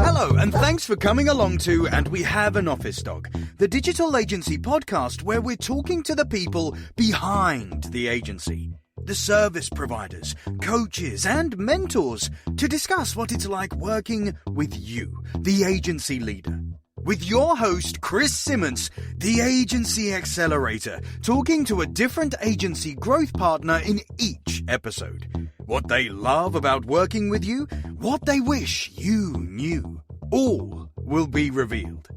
Hello, and thanks for coming along to And We Have an Office Dog, the digital agency podcast where we're talking to the people behind the agency, the service providers, coaches, and mentors to discuss what it's like working with you, the agency leader. With your host, Chris Simmons, the Agency Accelerator, talking to a different agency growth partner in each episode. What they love about working with you, what they wish you knew. All will be revealed.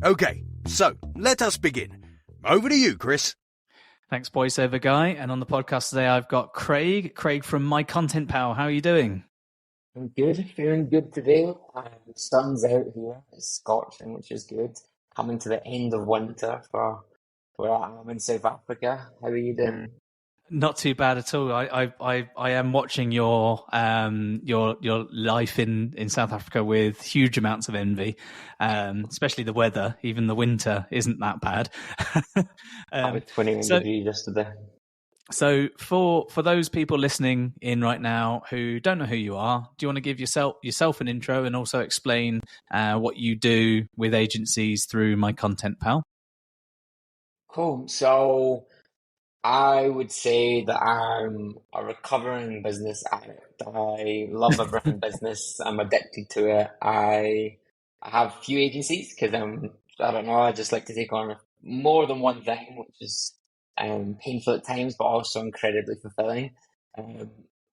Okay, so let us begin. Over to you, Chris. Thanks, voiceover guy. And on the podcast today, I've got Craig. Craig from My Content Pal. How are you doing? I'm good, feeling good today. The sun's out here, it's scorching, which is good. Coming to the end of winter for where I am in South Africa. How are you doing? Not too bad at all. I am watching your life in South Africa with huge amounts of envy, especially the weather. Even the winter isn't that bad. I was 21 degrees yesterday. So for those people listening in right now who don't know who you are, do you want to give yourself an intro and also explain what you do with agencies through My Content Pal? Cool. So I would say that I'm a recovering business addict. I love everything business. I'm addicted to it. I have a few agencies because I don't know, I just like to take on more than one thing, which is painful at times, but also incredibly fulfilling.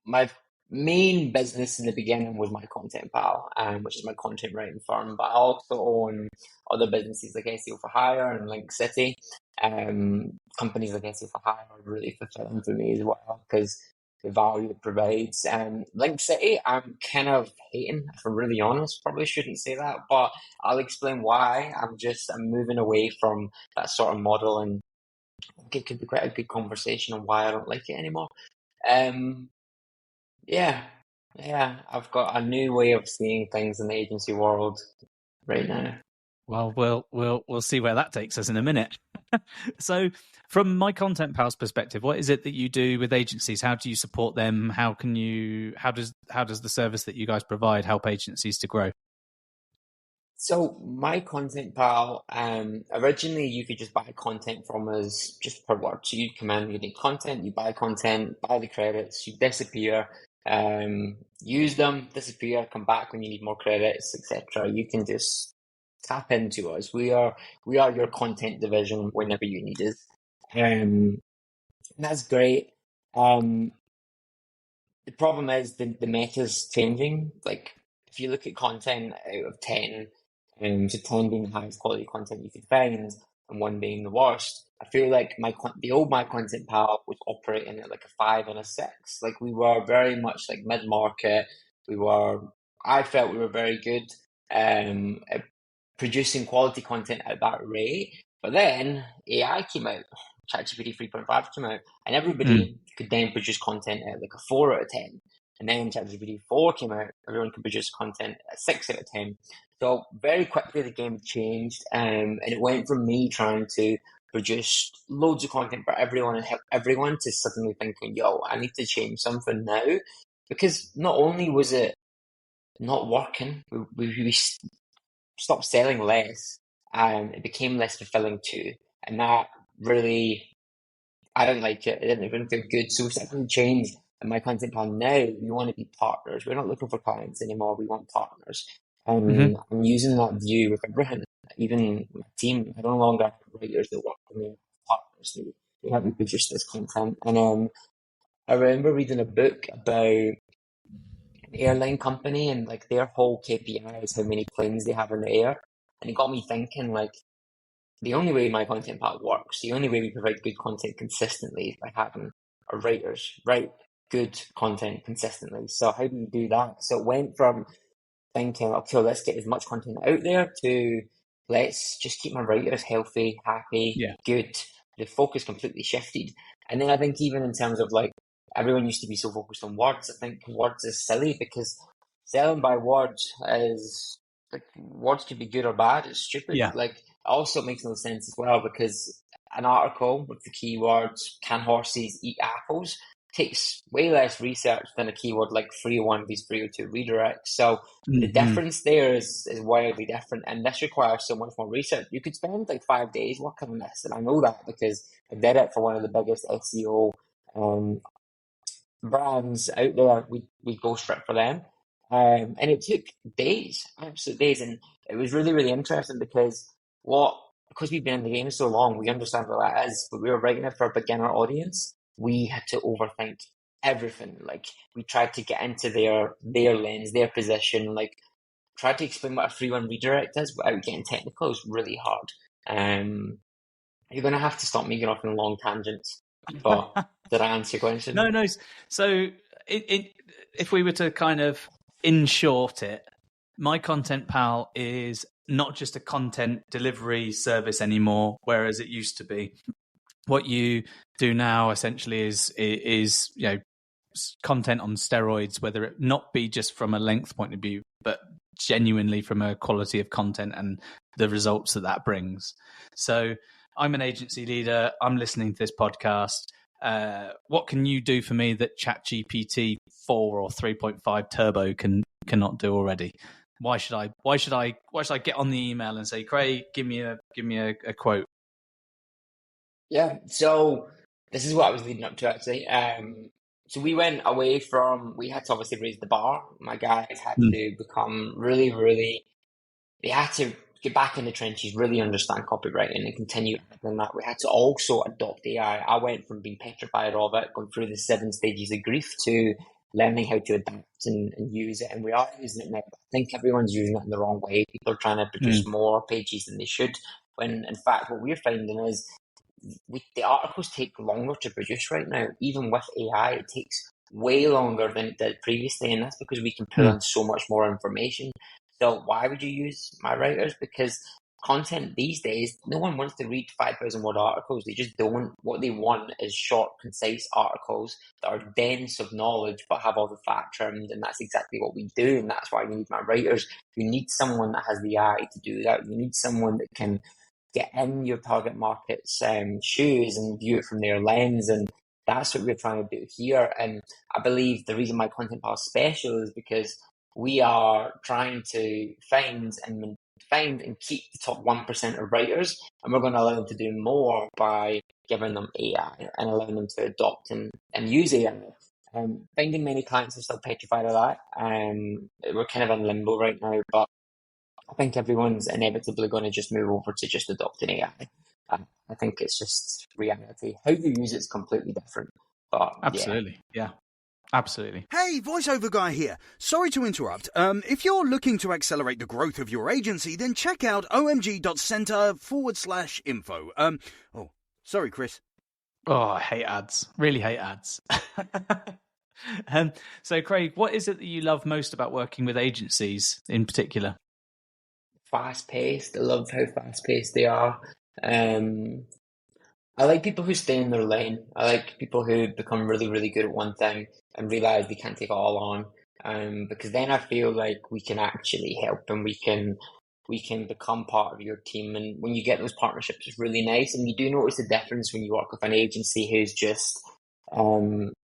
My main business in the beginning was My Content Pal, which is my content writing firm, but I also own other businesses like SEO for Hire and Link City. Companies like SEO for Hire are really fulfilling for me as well because the value it provides. Link City, I'm kind of hating, if I'm really honest. Probably shouldn't say that, but I'll explain why. I'm moving away from that sort of model, and it could be quite a good conversation on why I don't like it anymore. Yeah, I've got a new way of seeing things in the agency world right now. Well, we'll see where that takes us in a minute. So, from My Content Pal's perspective, what is it that you do with agencies? How do you support them? How does the service that you guys provide help agencies to grow? So My Content Pal, originally you could just buy content from us just per word. So you'd come in, you need content, you buy content, buy the credits, you disappear, use them, disappear, come back when you need more credits, etc. You can just tap into us. We are your content division whenever you need us. And that's great. The problem is the meta's changing. Like if you look at content out of 10, so 10 being the highest quality content you could find and 1 being the worst, I feel like the old My Content Pal was operating at like a 5 and a 6. Like we were very much like mid-market. I felt we were very good at producing quality content at that rate. But then AI came out, ChatGPT 3.5 came out, and everybody could then produce content at like a 4 out of 10. And then ChatGPT 4 came out, everyone could produce content at 6 out of 10. So very quickly the game changed, and it went from me trying to produce loads of content for everyone and help everyone to suddenly thinking, yo, I need to change something now. Because not only was it not working, we stopped selling less, and it became less fulfilling too. And that really, I didn't like it. It didn't even feel good. So something changed in My Content Plan now. We want to be partners. We're not looking for clients anymore. We want partners. And I'm using that view with everything, even my team. I no longer have writers that work for me, partners. They help me produce this content. And I remember reading a book about an airline company, and like their whole KPI is how many planes they have in the air. And it got me thinking, like, the only way My Content Pal works, the only way we provide good content consistently is by having our writers write good content consistently. So how do you do that? So it went from thinking, okay, let's get as much content out there to let's just keep my writers healthy, happy, good. The focus completely shifted. And then I think even in terms of like, everyone used to be so focused on words. I think words is silly because selling by words is, like, words could be good or bad. It's stupid. Yeah. Like, also makes no sense as well because an article with the keywords, can horses eat apples, takes way less research than a keyword like 301 vs 302 redirects. So the difference there is wildly different, and this requires so much more research. You could spend like 5 days working on this, and I know that because I did it for one of the biggest SEO brands out there. We go straight for them, and it took days, absolute days, and it was really, really interesting because we've been in the game so long, we understand what that is, but we were writing it for a beginner audience. We had to overthink everything. Like, we tried to get into their lens, their position, like tried to explain what a 3-1 redirect is without getting technical. It's really hard. You're going to have to stop me going off on long tangents. But did I answer your question? No. So if we were to kind of in short it, My Content Pal is not just a content delivery service anymore, whereas it used to be. What you do now essentially is content on steroids, whether it not be just from a length point of view, but genuinely from a quality of content and the results that brings. So I'm an agency leader. I'm listening to this podcast. What can you do for me that ChatGPT 4 or 3.5 Turbo cannot do already? Why should I get on the email and say, Craig, give me a quote? Yeah, so this is what I was leading up to actually. So we went away we had to obviously raise the bar. My guys had to become really, really, they had to get back in the trenches, really understand copywriting and continue doing that. We had to also adopt AI. I went from being petrified of it, going through the 7 stages of grief, to learning how to adapt and use it. And we are using it now. I think everyone's using it in the wrong way. People are trying to produce more pages than they should, when in fact what we're finding is the articles take longer to produce right now. Even with AI, it takes way longer than it did previously, and that's because we can pull in so much more information. So why would you use my writers? Because content these days, no one wants to read 5,000 word articles. They just don't. What they want is short, concise articles that are dense of knowledge but have all the facts trimmed, and that's exactly what we do, and that's why we need my writers. You need someone that has the eye to do that. You need someone that can get in your target market's shoes and view it from their lens, and that's what we're trying to do here. And I believe the reason My Content Pal is special is because we are trying to find and keep the top 1% of writers, and we're going to allow them to do more by giving them AI and allowing them to adopt and use AI. Finding many clients are still petrified of that. We're kind of in limbo right now, but I think everyone's inevitably going to just move over to just adopting AI. I think it's just reality. How you use it is completely different. But absolutely, yeah. Absolutely. Hey, voiceover guy here. Sorry to interrupt. If you're looking to accelerate the growth of your agency, then check out omg.center/info. Oh, sorry, Chris. Oh, I hate ads. Really hate ads. So, Craig, what is it that you love most about working with agencies in particular? Fast-paced. I love how fast-paced they are. I like people who stay in their lane. I like people who become really, really good at one thing and realize they can't take it all on. Because then I feel like we can actually help, and we can become part of your team. And when you get those partnerships, it's really nice. And you do notice the difference when you work with an agency who's just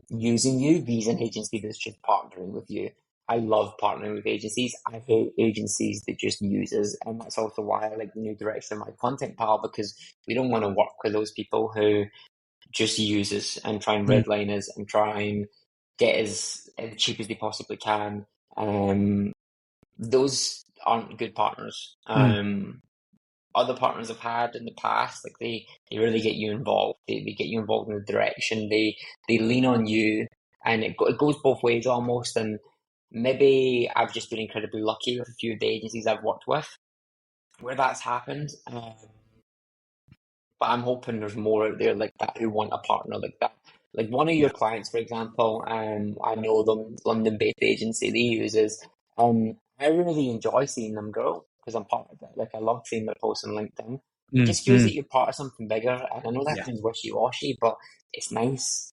using you versus an agency that's just partnering with you. I love partnering with agencies. I hate agencies that just use us, and that's also why I like the new direction of My Content Pal, because we don't want to work with those people who just use us and try and redline us and try and get us as cheap as they possibly can. Those aren't good partners. Other partners I've had in the past, like they really get you involved. They get you involved in the direction. They lean on you, and it goes both ways almost. And maybe I've just been incredibly lucky with a few of the agencies I've worked with where that's happened. But I'm hoping there's more out there like that who want a partner like that. Like one of your clients, for example, I know them, London-based agency they use is, I really enjoy seeing them grow because I'm part of it. Like I love seeing their posts on LinkedIn. It just feels that you're part of something bigger. And I know that sounds wishy-washy, but it's nice.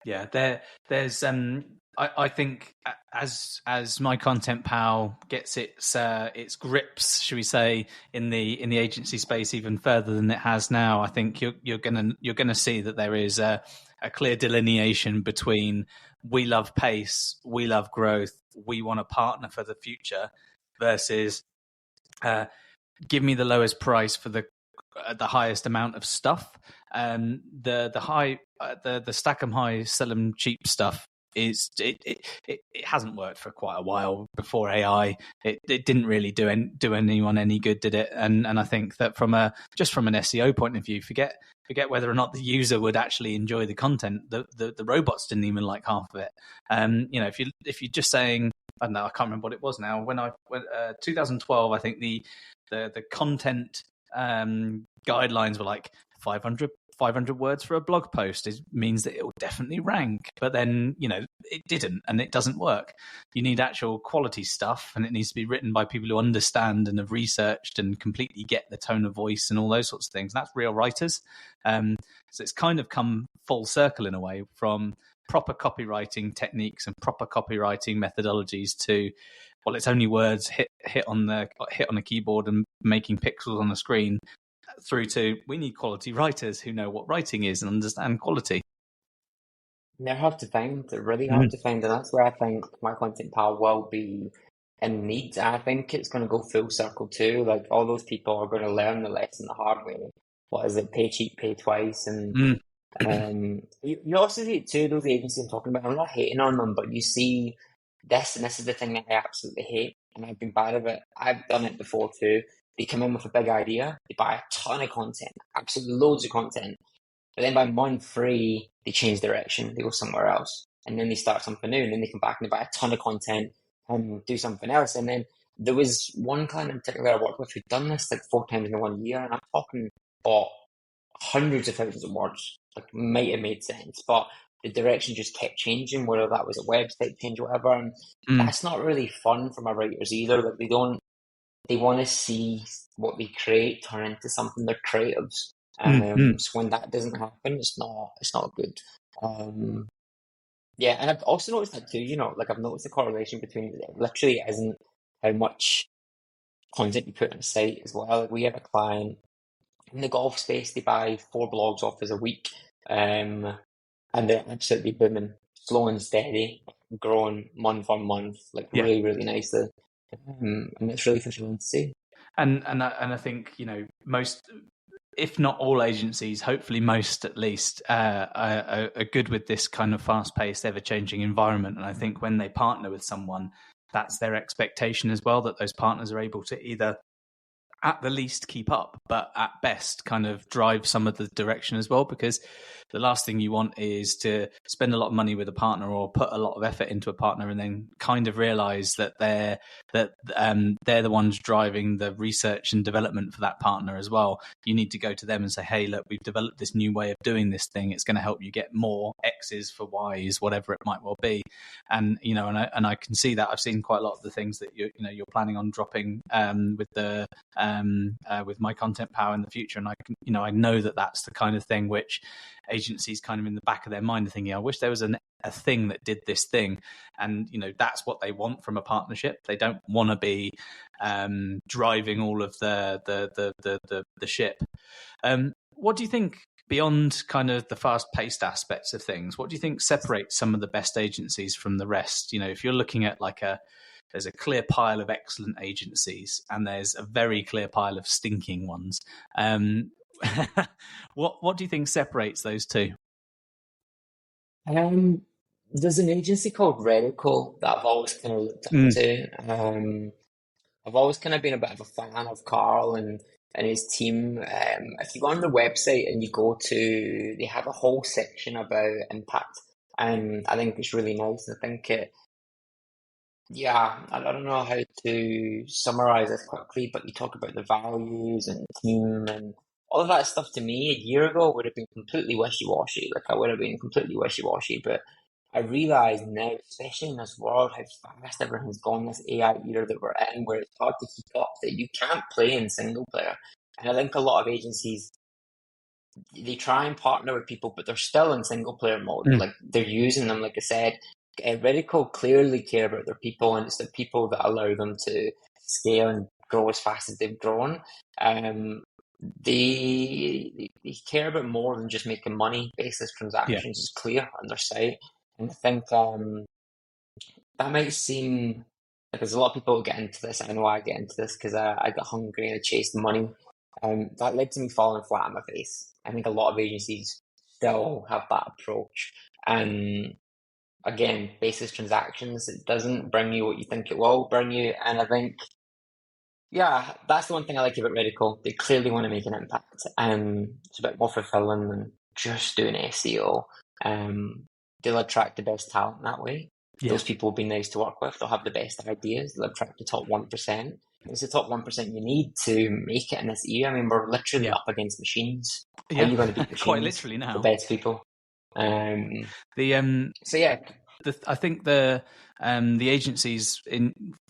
Yeah, there's I think as My Content Pal gets its grips, should we say, in the agency space even further than it has now, I think you're gonna see that there is a a clear delineation between we love pace, we love growth, we want a partner for the future, versus give me the lowest price for the highest amount of stuff. The stack 'em high, sell 'em cheap stuff is it hasn't worked for quite a while. Before AI, it didn't really do anyone any good, did it? And I think that from an SEO point of view, forget whether or not the user would actually enjoy the content. The robots didn't even like half of it. If you're just saying, I don't know, I can't remember what it was now. When 2012, I think the content guidelines were like 500 words for a blog post. It means that it will definitely rank, but then it didn't, and it doesn't work. You need actual quality stuff, and it needs to be written by people who understand and have researched and completely get the tone of voice and all those sorts of things. And that's real writers. So it's kind of come full circle in a way, from proper copywriting techniques and proper copywriting methodologies to, well, it's only words hit on a keyboard and making pixels on the screen, through to we need quality writers who know what writing is and understand quality. They're hard to find. They're really hard to find, and that's where I think My Content Pal will be in need. I think it's going to go full circle too. Like, all those people are going to learn the lesson the hard way. What is it? Pay cheap, pay twice. And you also see it too, those agencies I'm talking about. I'm not hating on them, but you see this, and this is the thing that I absolutely hate, and I've been bad at it. I've done it before too. They come in with a big idea, they buy a ton of content, absolutely loads of content, but then by month 3, they change direction, they go somewhere else, and then they start something new, and then they come back and they buy a ton of content and do something else. And then there was one client in particular I worked with who'd done this like 4 times in 1 year, and I'm talking about hundreds of thousands of words. Like, might have made sense, but the direction just kept changing, whether that was a website change or whatever, and that's not really fun for my writers either. Like, they want to see what they create turn into something. They're creatives. So when that doesn't happen, it's not good. Yeah, and I've also noticed that too, like, I've noticed the correlation between, it literally isn't how much content you put on a site as well. Like, we have a client in the golf space, they buy 4 blogs off us a week, and they're absolutely booming, slow and steady, growing month on month, like really, really nicely. And it's really fulfilling to see. And I think most, if not all agencies, hopefully most at least, are good with this kind of fast-paced, ever-changing environment. And I think when they partner with someone, that's their expectation as well, that those partners are able to either at the least keep up, but at best kind of drive some of the direction as well, because the last thing you want is to spend a lot of money with a partner or put a lot of effort into a partner and then kind of realize that they're the ones driving the research and development for that partner as well. You need to go to them and say, hey, look, we've developed this new way of doing this thing. It's going to help you get more X's for Y's, whatever it might well be. And and I can see that. I've seen quite a lot of the things that you're planning on dropping with My Content Power in the future, and I know that that's the kind of thing which agencies kind of in the back of their mind are thinking, I wish there was a thing that did this thing. And that's what they want from a partnership. They don't want to be driving all of the ship. What do you think, beyond kind of the fast-paced aspects of things, what do you think separates some of the best agencies from the rest? If you're looking at there's a clear pile of excellent agencies and there's a very clear pile of stinking ones. What do you think separates those two? There's an agency called Radical that I've always kind of looked into. I've always kind of been a bit of a fan of Carl and his team. If you go on the website and you go to, they have a whole section about impact, and I think it's really nice. I think I don't know how to summarize this quickly, but you talk about the values and team and all of that stuff. To me, a year ago would have been completely wishy-washy. Like, I would have been completely wishy-washy, but I realize now, especially in this world, how fast everything's gone, this AI era that we're in, where it's hard to keep up, that you can't play in single player. And I think a lot of agencies, they try and partner with people, but they're still in single player mode. Like, they're using them, like I said. Radical clearly care about their people, and it's the people that allow them to scale and grow as fast as they've grown. they care about more than just making money. Baseless Yeah. transactions is clear on their site, and I think that might seem like there's a lot of people who get into this. I know I get into this because I got hungry and I chased money. That led to me falling flat on my face. I think a lot of agencies still have that approach. And again, basis transactions, it doesn't bring you what you think it will bring you. And I think, yeah, that's the one thing I like about Radical. They clearly want to make an impact. It's a bit more fulfilling than just doing SEO. They'll attract the best talent that way. Yeah. Those people will be nice to work with. They'll have the best ideas. They'll attract the top 1%. It's the top 1% you need to make it in this era. I mean, we're literally Yeah. up against machines. How Yeah. are you going to beat machines? Quite literally now. The best people. So yeah. I think the agencies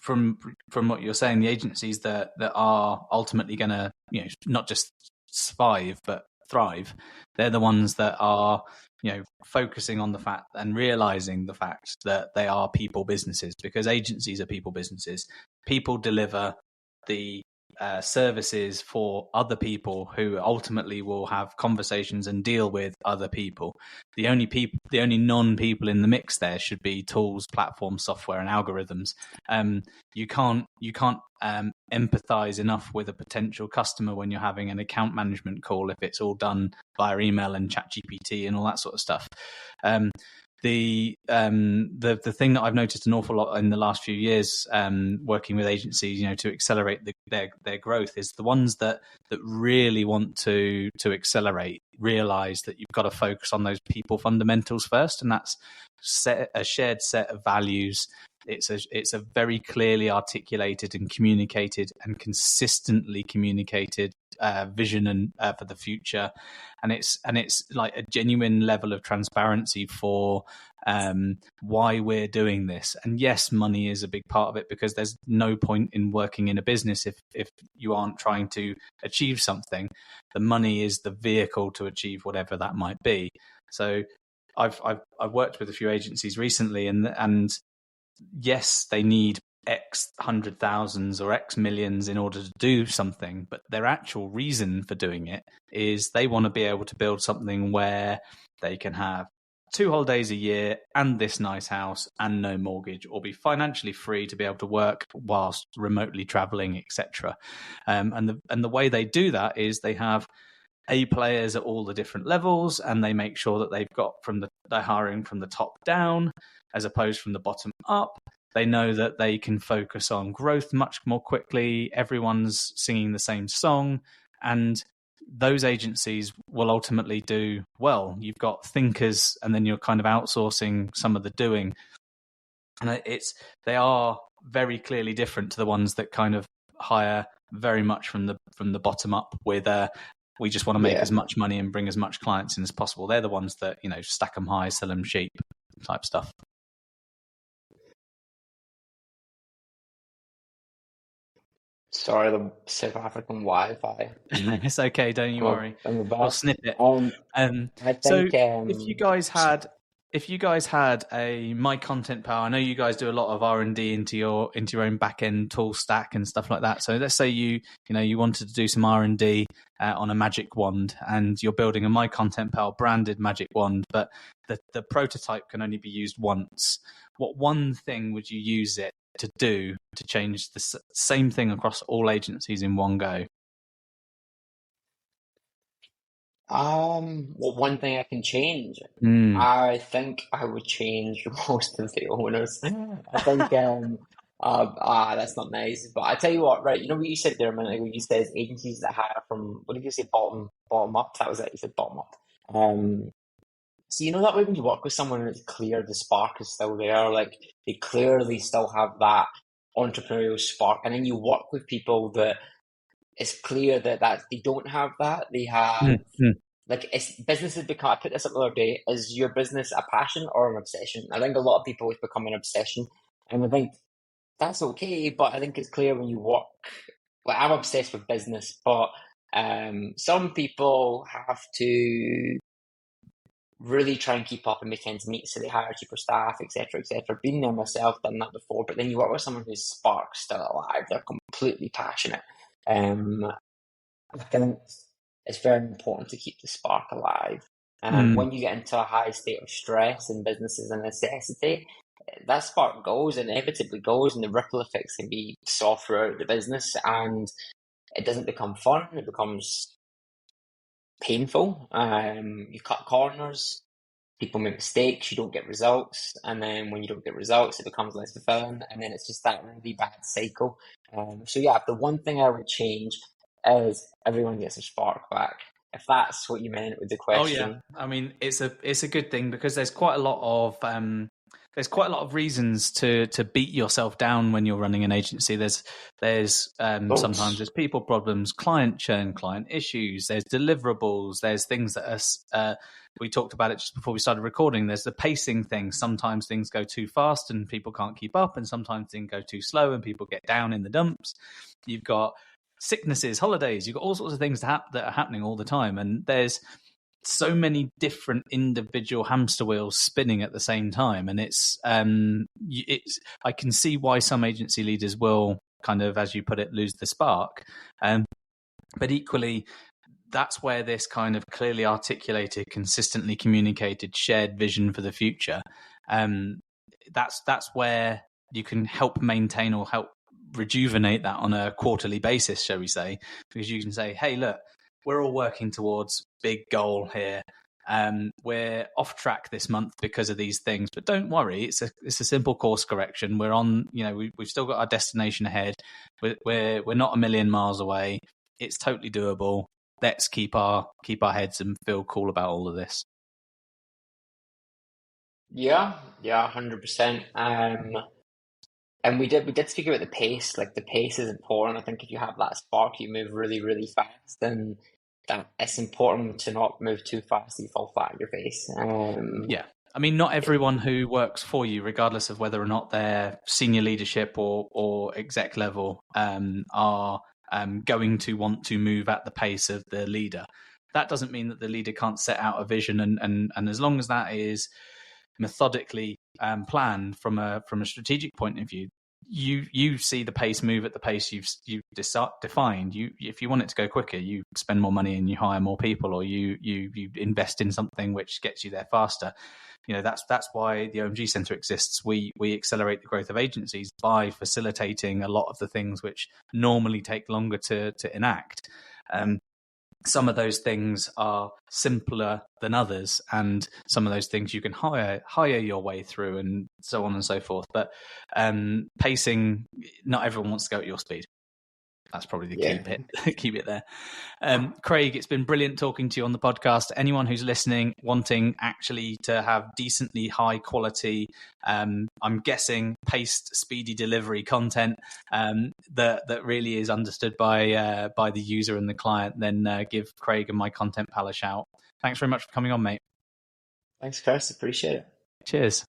from what you're saying, the agencies that are ultimately going to, you know, not just survive but thrive, they're the ones that are, you know, focusing on the fact and realizing the fact that they are people businesses, because agencies are people businesses. People deliver the services for other people who ultimately will have conversations and deal with other people. The only non-people in the mix there should be tools, platforms, software, and algorithms. You can't empathize enough with a potential customer when you're having an account management call if it's all done via email and ChatGPT and all that sort of stuff. The thing that I've noticed an awful lot in the last few years, working with agencies, you know, to accelerate their growth, is the ones that really want to accelerate realize that you've got to focus on those people fundamentals first, and that's a shared set of values. It's a very clearly articulated and communicated and consistently communicated vision and for the future, and it's like a genuine level of transparency for why we're doing this. And yes, money is a big part of it, because there's no point in working in a business if you aren't trying to achieve something. The money is the vehicle to achieve whatever that might be. So I've worked with a few agencies recently, and yes, they need X hundred thousands or X millions in order to do something, but their actual reason for doing it is they want to be able to build something where they can have 2 holidays a year and this nice house and no mortgage, or be financially free to be able to work whilst remotely traveling, etc. And the way they do that is they have A players at all the different levels, and they make sure that they're hiring from the top down as opposed from the bottom up. They know that they can focus on growth much more quickly. Everyone's singing the same song, and those agencies will ultimately do well. You've got thinkers, and then you're kind of outsourcing some of the doing. And they are very clearly different to the ones that kind of hire very much from the bottom up with we just want to make as much money and bring as much clients in as possible. They're the ones that, you know, stack them high, sell them cheap type stuff. Sorry, the South African Wi-Fi. It's okay, don't you worry. We'll snip it. I So think if you guys had a My Content Pal, I know you guys do a lot of R&D into your own back end tool stack and stuff like that. So let's say you wanted to do some R&D on a magic wand, and you're building a My Content Pal branded magic wand, but the prototype can only be used once. What one thing would you use it to do to change the same thing across all agencies in one go? Well, one thing I can change. I think I would change most of the owners. I think that's not nice. But I tell you what, right? You know what you said there a minute ago? You said agencies that hire from, what did you say, bottom up? That was it. You said bottom up. So you know that way when you work with someone and it's clear the spark is still there, like they clearly still have that entrepreneurial spark, and then you work with people that it's clear that they don't have that. They have like businesses become. I put this up the other day: is your business a passion or an obsession? I think a lot of people it's become an obsession, and I think that's okay. But I think it's clear when you work. Like I'm obsessed with business, but some people have to really try and keep up and make ends meet, so they hire cheaper staff, etc., etc. Been there myself, done that before. But then you work with someone whose spark's still alive; they're completely passionate. I think it's very important to keep the spark alive. Mm. When you get into a high state of stress and business is a necessity, that spark goes, inevitably goes, and the ripple effects can be saw throughout the business, and it doesn't become fun. It becomes painful. You cut corners, people make mistakes, you don't get results, and then when you don't get results, it becomes less fulfilling, and then it's just that really bad cycle. So yeah, the one thing I would change is everyone gets a spark back. If that's what you meant with the Oh yeah, question. I mean it's a good thing because there's quite a lot of reasons to beat yourself down when you're running an agency. There's sometimes there's people problems, client churn, client issues. There's deliverables. There's things that are. We talked about it just before we started recording. There's the pacing thing. Sometimes things go too fast and people can't keep up, and sometimes things go too slow and people get down in the dumps. You've got sicknesses, holidays. You've got all sorts of things that are happening all the time, and there's so many different individual hamster wheels spinning at the same time, and it's I can see why some agency leaders will kind of, as you put it, lose the spark, but equally that's where this kind of clearly articulated, consistently communicated, shared vision for the future, that's where you can help maintain or help rejuvenate that on a quarterly basis, shall we say, because you can say, hey, look, we're all working towards big goal here. We're off track this month because of these things, but don't worry, it's a simple course correction. We're on, we've still got our destination ahead. We're not a million miles away. It's totally doable. Let's keep our heads and feel cool about all of this. Yeah, 100%. And we did speak about the pace. Like the pace is important. I think if you have that spark, you move really, really fast, and that it's important to not move too fast. You fall flat on your face. Yeah. I mean, not everyone who works for you, regardless of whether or not they're senior leadership or exec level, are going to want to move at the pace of the leader. That doesn't mean that the leader can't set out a vision, and as long as that is methodically planned from a strategic point of view, you see the pace move at the pace you've defined. If you want it to go quicker, you spend more money and you hire more people, or you invest in something which gets you there faster. That's why the OMG Centre exists. We accelerate the growth of agencies by facilitating a lot of the things which normally take longer to enact. Some of those things are simpler than others, and some of those things you can hire your way through, and so on and so forth. But pacing, not everyone wants to go at your speed. That's probably the key bit. Keep it there. Craig, it's been brilliant talking to you on the podcast. Anyone who's listening, wanting actually to have decently high quality, I'm guessing paced, speedy delivery content that really is understood by the user and the client, then give Craig and My Content Pal a shout. Thanks very much for coming on, mate. Thanks, Chris. Appreciate it. Cheers.